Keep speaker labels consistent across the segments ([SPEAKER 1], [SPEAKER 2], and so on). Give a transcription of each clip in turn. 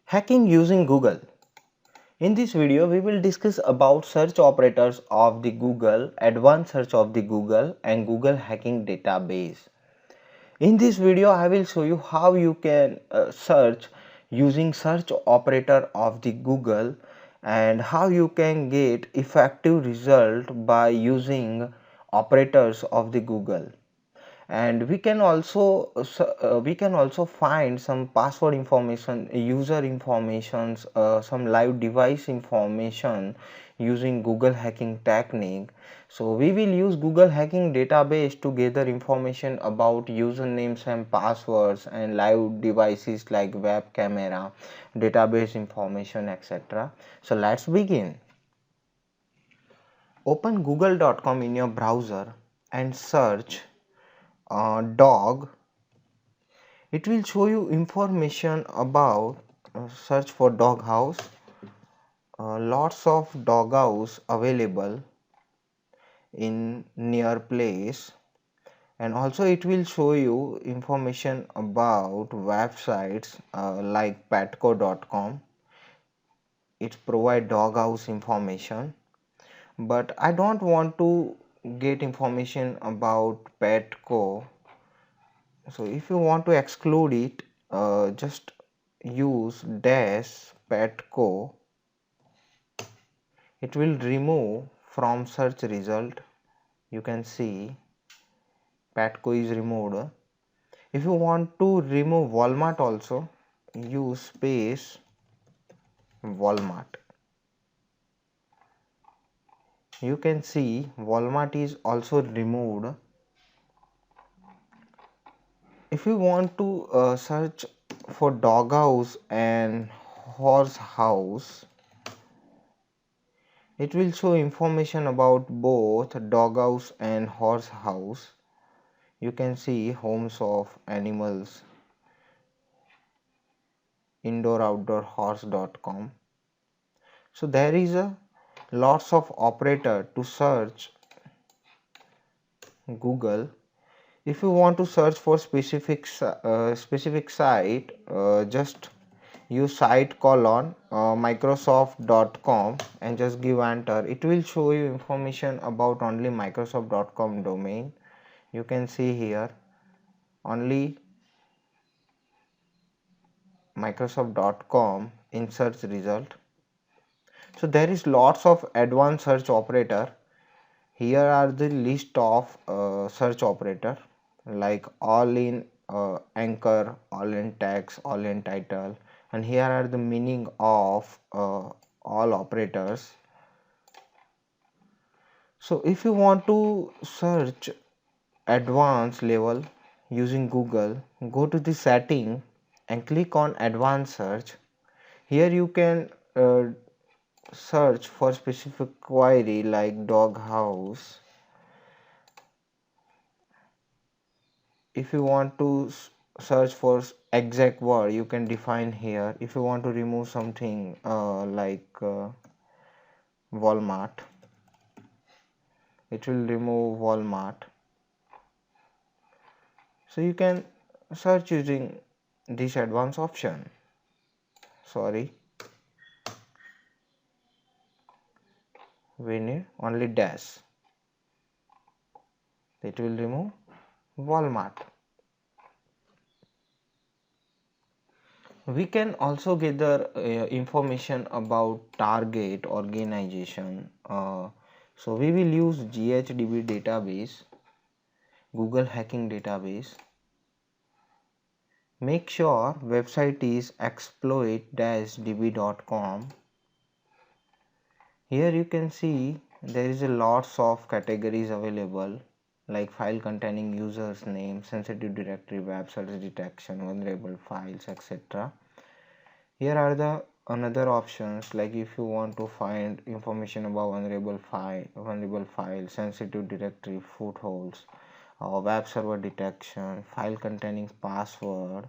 [SPEAKER 1] Hacking using Google. In this video, we will discuss about search operators of the Google, advanced search of the Google and Google hacking database. In this video, I will show you how you can search using search operator of the Google and how you can get effective result by using operators of the Google. And we can also find some password information, user informations, some live device information using Google hacking technique. So we will use Google hacking database to gather information about usernames and passwords and live devices like web camera, database information, etc. So let's begin. Open google.com in your browser and search dog. It will show you information about search for dog house. Lots of dog house available in near place, and also it will show you information about websites like petco.com. It provide dog house information, but I don't want to get information about petco. So if you want to exclude it, just use dash petco. It will remove from search result. You can see petco is removed. If you want to remove Walmart also, use space Walmart. You can see Walmart is also removed. If you want to search for dog house and horse house, it will show information about both dog house and horse house. You can see homes of animals, indoor outdoor horse.com. So there is a lots of operator to search Google. If you want to search for specific site, just use site colon microsoft.com and just give enter. It will show you information about only microsoft.com domain. You can see here only microsoft.com in search result. So there is lots of advanced search operator. Here are the list of search operator like all in anchor, all in text, all in title, and here are the meaning of all operators. So if you want to search advanced level using Google, go to the setting and click on advanced search. Here you can search for specific query like dog house. If you want to search for exact word, you can define here. If you want to remove something like Walmart, it will remove Walmart. So you can search using this advanced option. Sorry, we need only dash. It will remove Walmart. We can also gather information about target organization. So we will use GHDB database, Google hacking database. Make sure website is exploit-db.com. Here you can see there is a lots of categories available like file containing users name, sensitive directory, web service detection, vulnerable files, etc. Here are the another options like if you want to find information about vulnerable file, sensitive directory, footholds, web server detection, file containing password.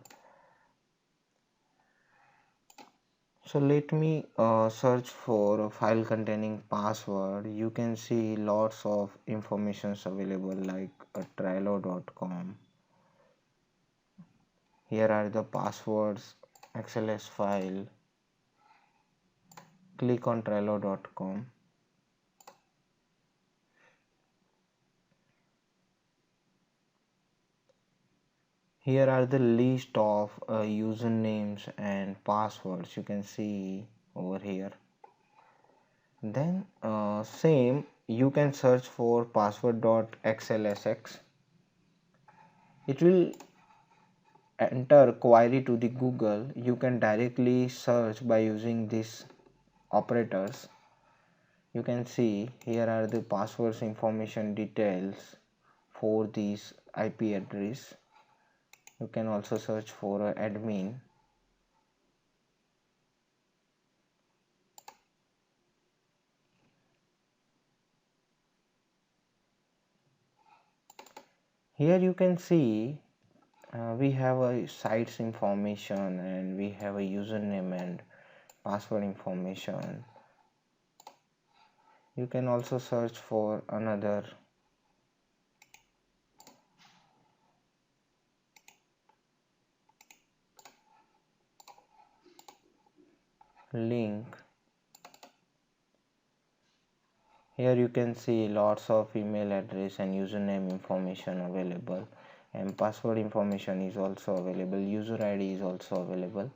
[SPEAKER 1] So let me search for a file containing password. You can see lots of informations available like Trello.com. Here are the passwords, XLS file. click on Trello.com. Here are the list of usernames and passwords, you can see over here. Then same, you can search for password.xlsx. It will enter query to the Google. You can directly search by using these operators. You can see here are the passwords information details for these IP address. You can also search for admin. Here you can see we have a site's information and we have a username and password information. You can also search for another link. Here you can see lots of email address and username information available, and password information is also available, user ID is also available.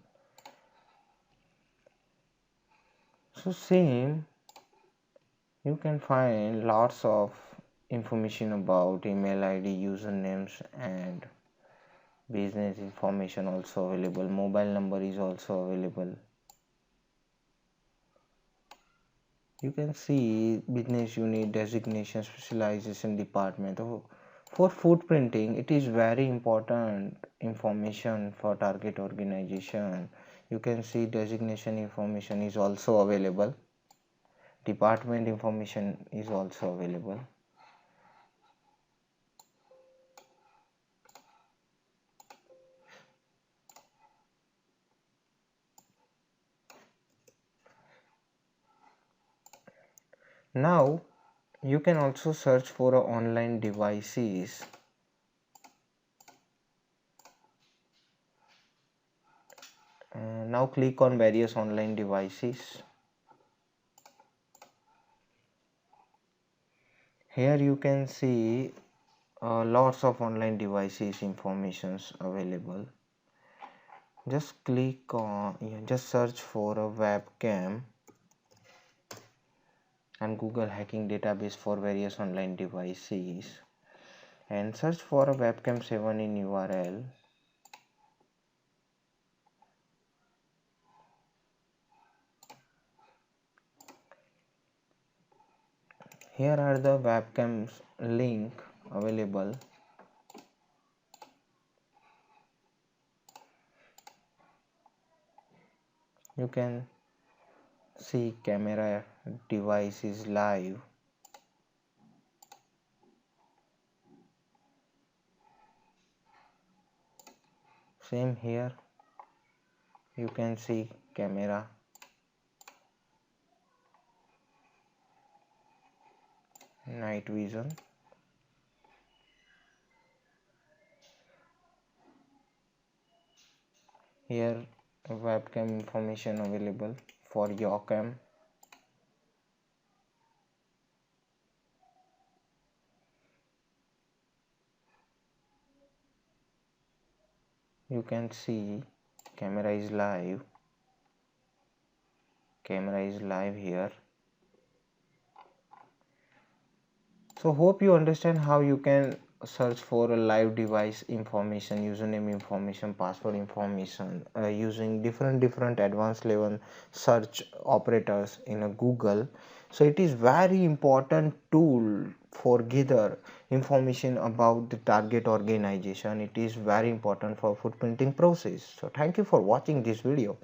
[SPEAKER 1] So same, you can find lots of information about email ID, usernames, and business information also available. Mobile number is also available. You can see business unit, designation, specialization, department. For footprinting, it is very important information for target organization. You can see designation information is also available. Department information is also available. Now you can also search for online devices. Now click on various online devices. Here you can see lots of online devices informations available. Just click on, just search for a webcam and Google hacking database for various online devices, and search for a webcam 7 in URL. Here are the webcams link available. You can see camera device is live. Same here, you can see camera. Night vision. Here webcam information available for your cam. You can see camera is live. Camera is live here. So hope you understand how you can search for a live device information, username information, password information using different advanced level search operators in a Google. So it is very important tool for gather information about the target organization. It is very important for footprinting process. So thank you for watching this video.